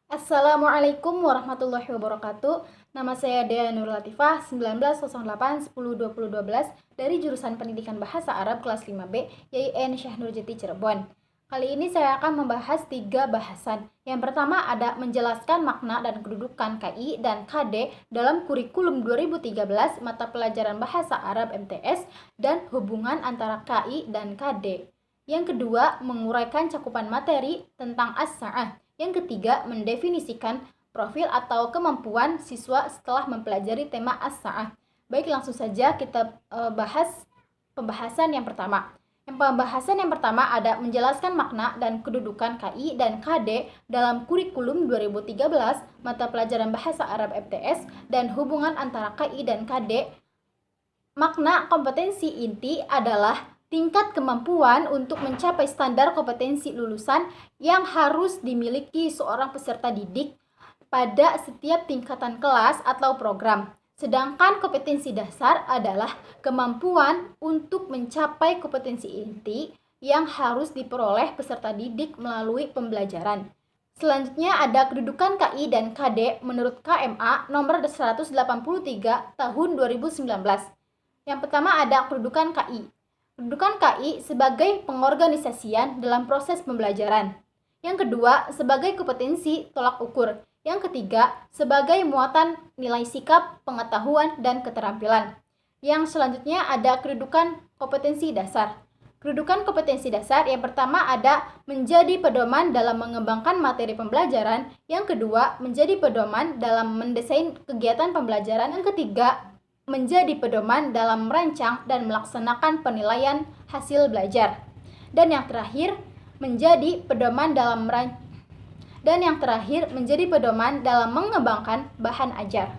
Assalamualaikum warahmatullahi wabarakatuh. Nama saya Dea Nur Latifah, 1908-10-2012 dari jurusan Pendidikan Bahasa Arab kelas 5B, YIN Syekh Nurjati Cirebon. Kali ini saya akan membahas 3 bahasan. Yang pertama ada menjelaskan makna dan kedudukan KI dan KD dalam kurikulum 2013 mata pelajaran Bahasa Arab MTS dan hubungan antara KI dan KD. Yang kedua, menguraikan cakupan materi tentang as-sa'ah. Yang ketiga, mendefinisikan profil atau kemampuan siswa setelah mempelajari tema as-sa'ah. Baik, langsung saja kita bahas pembahasan yang pertama. Pembahasan yang pertama ada menjelaskan makna dan kedudukan KI dan KD dalam kurikulum 2013 mata pelajaran Bahasa Arab MTS dan hubungan antara KI dan KD. Makna kompetensi inti adalah tingkat kemampuan untuk mencapai standar kompetensi lulusan yang harus dimiliki seorang peserta didik pada setiap tingkatan kelas atau program. Sedangkan kompetensi dasar adalah kemampuan untuk mencapai kompetensi inti yang harus diperoleh peserta didik melalui pembelajaran. Selanjutnya ada kedudukan KI dan KD menurut KMA nomor 183 tahun 2019. Yang pertama ada kedudukan KI. Kedudukan KI sebagai pengorganisasian dalam proses pembelajaran. Yang kedua, sebagai kompetensi tolak ukur. Yang ketiga, sebagai muatan nilai sikap, pengetahuan, dan keterampilan. Yang selanjutnya ada kedudukan kompetensi dasar. Kedudukan kompetensi dasar yang pertama ada menjadi pedoman dalam mengembangkan materi pembelajaran. Yang kedua, menjadi pedoman dalam mendesain kegiatan pembelajaran. Yang ketiga, menjadi pedoman dalam merancang dan melaksanakan penilaian hasil belajar. Dan yang terakhir, menjadi pedoman dalam mengembangkan bahan ajar.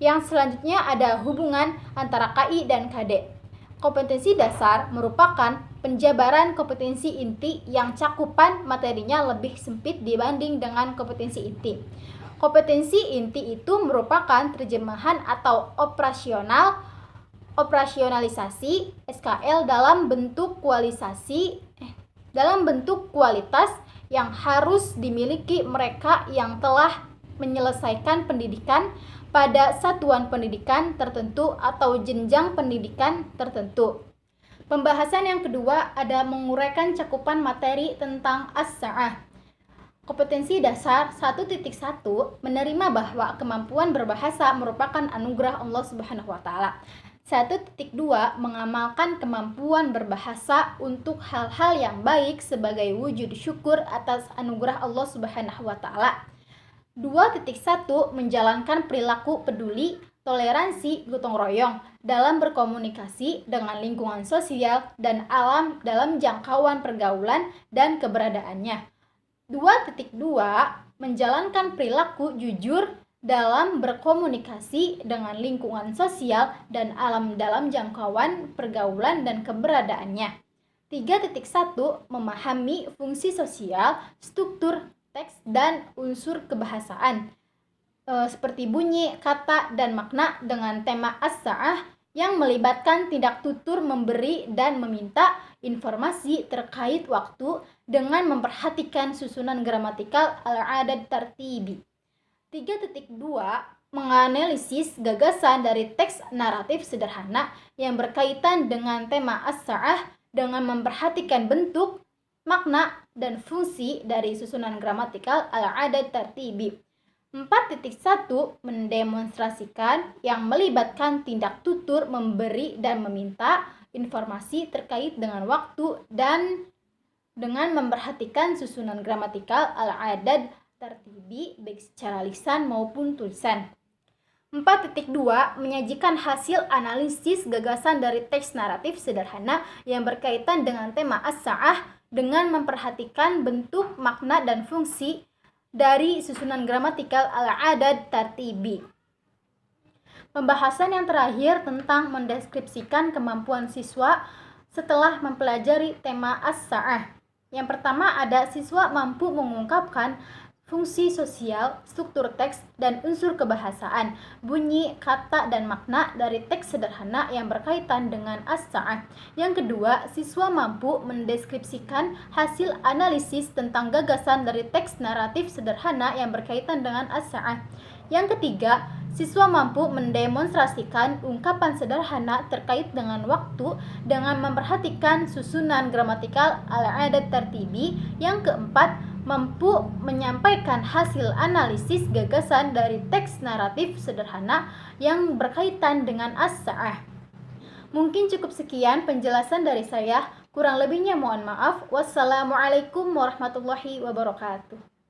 Yang selanjutnya ada hubungan antara KI dan KD. Kompetensi dasar merupakan penjabaran kompetensi inti yang cakupan materinya lebih sempit dibanding dengan kompetensi inti. Kompetensi inti itu merupakan terjemahan atau operasionalisasi SKL dalam bentuk kualitas yang harus dimiliki mereka yang telah menyelesaikan pendidikan pada satuan pendidikan tertentu atau jenjang pendidikan tertentu. Pembahasan yang kedua ada menguraikan cakupan materi tentang as-sa'ah. Kompetensi dasar 1.1 menerima bahwa kemampuan berbahasa merupakan anugerah Allah Subhanahu wa taala. 1.2 mengamalkan kemampuan berbahasa untuk hal-hal yang baik sebagai wujud syukur atas anugerah Allah Subhanahu wa taala. 2.1 menjalankan perilaku peduli, toleransi, gotong royong dalam berkomunikasi dengan lingkungan sosial dan alam dalam jangkauan pergaulan dan keberadaannya. 2.2 menjalankan perilaku jujur dalam berkomunikasi dengan lingkungan sosial dan alam dalam jangkauan pergaulan dan keberadaannya. 3.1 memahami fungsi sosial, struktur teks dan unsur kebahasaan seperti bunyi, kata, dan makna dengan tema as-sa'ah yang melibatkan tindak tutur memberi dan meminta informasi terkait waktu dengan memperhatikan susunan gramatikal al-adad tartibi. 3.2 menganalisis gagasan dari teks naratif sederhana yang berkaitan dengan tema as-sa'ah dengan memperhatikan bentuk, makna, dan fungsi dari susunan gramatikal al-adad tartibi. 4.1 mendemonstrasikan yang melibatkan tindak tutur memberi dan meminta informasi terkait dengan waktu dan dengan memperhatikan susunan gramatikal al-adad tartibi baik secara lisan maupun tulisan. 4.2 menyajikan hasil analisis gagasan dari teks naratif sederhana yang berkaitan dengan tema as-sa'ah dengan memperhatikan bentuk, makna, dan fungsi dari susunan gramatikal al-adad tartibi. Pembahasan yang terakhir tentang mendeskripsikan kemampuan siswa setelah mempelajari tema as-sa'ah. Yang pertama ada siswa mampu mengungkapkan fungsi sosial, struktur teks, dan unsur kebahasaan, bunyi, kata, dan makna dari teks sederhana yang berkaitan dengan as-sa'ah. Yang kedua, siswa mampu mendeskripsikan hasil analisis tentang gagasan dari teks naratif sederhana yang berkaitan dengan as-sa'ah. Yang ketiga, siswa mampu mendemonstrasikan ungkapan sederhana terkait dengan waktu dengan memperhatikan susunan gramatikal al-adat tertibi. Yang keempat, mampu menyampaikan hasil analisis gagasan dari teks naratif sederhana yang berkaitan dengan as-sa'ah. Mungkin cukup sekian penjelasan dari saya. Kurang lebihnya mohon maaf. Wassalamualaikum warahmatullahi wabarakatuh.